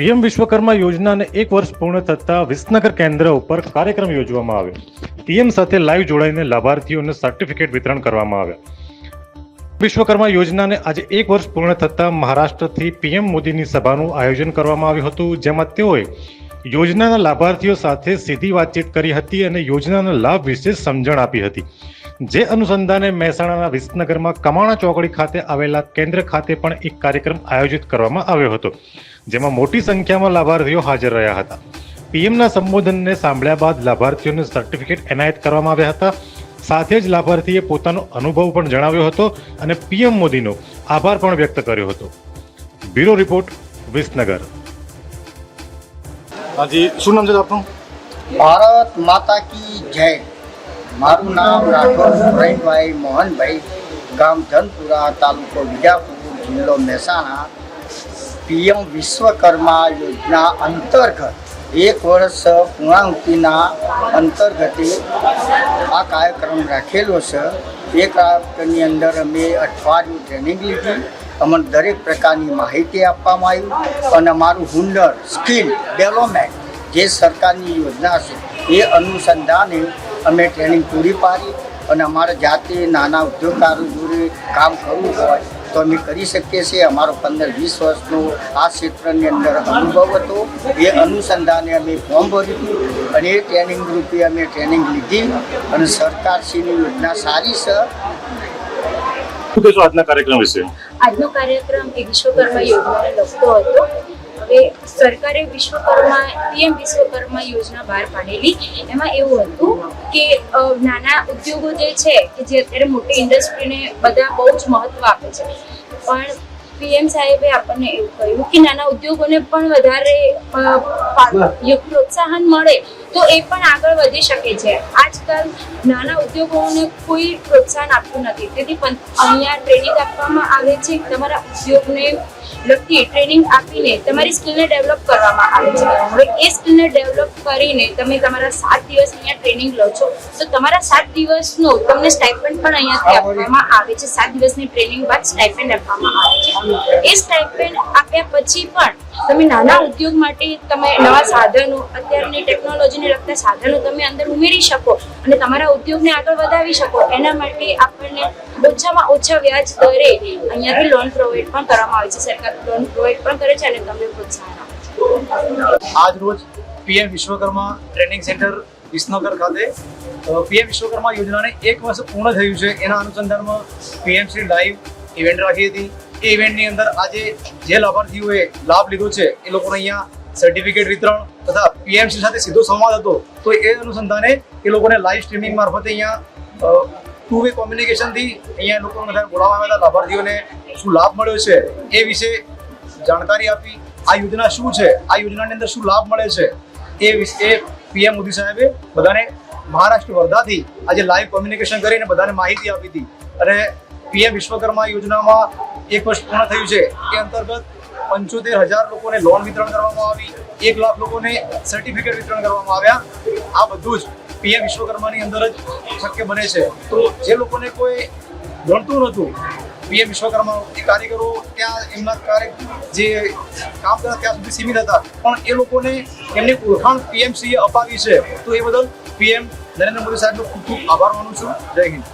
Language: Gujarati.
પીએમ વિશ્વકર્મા યોજનાને 1 વર્ષ પૂર્ણ થતા વિસનગર કેન્દ્ર ઉપર કાર્યક્રમ યોજવામાં આવ્યો. પીએમ સાથે લાઈવ જોડાઈને લાભાર્થીઓને સર્ટિફિકેટ વિતરણ કરવામાં આવ્યા. વિશ્વકર્મા યોજનાને આજે 1 વર્ષ પૂર્ણ થતા મહારાષ્ટ્રથી પીએમ મોદીની સભાનું આયોજન કરવામાં આવ્યું હતું, જેમાં તેઓએ યોજનાના લાભાર્થીઓ સાથે સીધી વાતચીત કરી હતી અને યોજનાના લાભ વિશે સમજણ આપી હતી. જે અનુસંધાને મહેસાણાના વિસનગરમાં કમાણા ચોકડી ખાતે આવેલા કેન્દ્ર ખાતે પણ એક કાર્યક્રમ આયોજિત કરવામાં આવ્યો હતો, જેમાં મોટી સંખ્યામાં લાભાર્થીઓ હાજર રહ્યા હતા. પીએમના સંબોધનને સાંભળ્યા બાદ લાભાર્થીઓને સર્ટિફિકેટ એનાયત કરવામાં આવ્યા હતા. સાથે જ લાભાર્થીએ પોતાનો અનુભવ પણ જણાવ્યો હતો અને પીએમ મોદીનો આભાર પણ વ્યક્ત કર્યો હતો. Bureau report, Visnagar. હાજી, શું નામ છે આપનું? ભારત માતા કી જય. મારું નામ રાઠોડ સુરેશભાઈ મોહનભાઈ, ગામ ધનપુરા, તાલુકો વિજાપુર, જિલ્લો મહેસાણા. પીએમ વિશ્વકર્મા યોજના અંતર્ગત 1 વર્ષ પૂર્ણાહુતિના અંતર્ગતે આ કાર્યક્રમ રાખેલો છે. એ કાર્યક્રમની અંદર અમે અઠવાડિયું ટ્રેનિંગ લીધી. અમને દરેક પ્રકારની માહિતી આપવામાં આવી અને અમારું હુનર સ્કિલ ડેવલપમેન્ટ જે સરકારની યોજના છે એ અનુસંધાને અમે ટ્રેનિંગ પૂરી પાડી અને અમારે જાતે નાના ઉદ્યોગકારો જોડે કામ કરવું હોય તો અમે કરી શકીએ છીએ. અમારો 15-20 વર્ષનો આ ક્ષેત્રની અંદર અનુભવ હતો. એ અનુસંધાને અમે ફોર્મ ભર્યું હતું અને એ ટ્રેનિંગ રૂપે અમે ટ્રેનિંગ લીધી અને સરકારશ્રીની યોજના સારી છે. શું કહેશો આજના કાર્યક્રમ વિશે? આજનો કાર્યક્રમ એ વિશ્વકર્મા યોજનાને લગતો હતો. હવે સરકારે પીએમ વિશ્વકર્મા યોજના બહાર પાડેલી. એમાં એવું હતું કે નાના ઉદ્યોગો જે છે કે જે અત્યારે મોટી ઇન્ડસ્ટ્રીને બધા બહુ જ મહત્વ આપે છે, પણ પીએમ સાહેબે આપણને એવું કહ્યું કે નાના ઉદ્યોગોને પણ વધારે પ્રોત્સાહન મળે તો એ પણ આગળ વધી શકે છે. આજકાલ નાના ઉદ્યોગોને કોઈ પ્રોત્સાહન આપતું નથી, તેથી અહીંયા ટ્રેનિંગ આપવામાં આવે છે. તમારા ઉદ્યોગને લગતી ટ્રેનિંગ આપીને તમારી સ્કિલને ડેવલપ કરવામાં આવે છે. હવે એ સ્કિલને ડેવલપ કરીને તમે તમારા 7 દિવસ અહીંયા ટ્રેનિંગ લો છો તો તમારા 7 દિવસનો તમને સ્ટાઇપેન્ડ પણ અહીંયાથી આપવામાં આવે છે. 7 દિવસની ટ્રેનિંગ બાદ સ્ટાઇપેન્ડ આપવામાં આવે છે. એ સ્ટાઇપેન્ડ આપ્યા પછી પણ તમે નાના ઉદ્યોગ માટે તમે નવા સાધનો, અત્યારની ટેકનોલોજીને લગતા સાધનો તમે અંદર ઉમેરી શકો અને તમારા ઉદ્યોગને આગળ વધાવી શકો. એના માટે આપણને ઓછામાં ઓછા વ્યાજ દરે અહીંયાથી લોન પ્રોવાઈડ પણ કરવામાં આવે છે. સરકાર લોન પ્રોવાઈડ પણ કરે છે અને તમને પ્રોત્સાહન આપે છે. આજ રોજ PM Vishwakarma training centre Visnagar ખાતે પીએમ વિશ્વકર્મા યોજનાને 1 વર્ષ પૂર્ણ થયું છે. એના અનુસંધાનમાં પીએમસી લાઈવ ઇવેન્ટ રાખી હતી. એ ઇવેન્ટની અંદર આજે જે લાભાર્થીઓએ લાભ લીધો છે એ લોકોને અહીંયા સર્ટિફિકેટ વિતરણ તથા પીએમસી સાથે સીધો સંવાદ હતો. તો એ અનુસંધાને એ લોકોને લાઈવ સ્ટ્રીમિંગ મારફતે અહીંયા 2-વે કોમ્યુનિકેશનથી અહીંયા લોકોને બધા બોલાવવામાં આવ્યા હતા. લાભાર્થીઓને શું લાભ મળ્યો છે એ વિશે જાણકારી આપી. આ યોજના શું છે, આ યોજનાની અંદર શું લાભ મળે છે એ વિશે પીએમ મોદી સાહેબે બધાને મહારાષ્ટ્ર વર્ધાથી આજે લાઈવ કોમ્યુનિકેશન કરીને બધાને માહિતી આપી હતી. અને પીએમ વિશ્વકર્મા યોજનામાં 1 વર્ષ પૂર્ણ થયું છે. એ અંતર્ગત 75,000 લોકોને લોન વિતરણ કરવામાં આવી, 1 લાખ લોકોને સર્ટિફિકેટ વિતરણ કરવામાં આવ્યા. આ બધું જ પીએમ વિશ્વકર્માની અંદર જ શક્ય બને છે. તો જે લોકોને કોઈ ગણતું નહોતું પીએમ વિશ્વકર્મા, એ કારીગરો ત્યાં એમના જે કામ કરતા ત્યાં સુધી સીમિત હતા, પણ એ લોકોને એમની ઓળખાણ પીએમસીએ અપાવી છે. તો એ બદલ પીએમ નરેન્દ્ર મોદી સાહેબનો ખૂબ ખૂબ આભાર માનું છું. જય હિન્દ.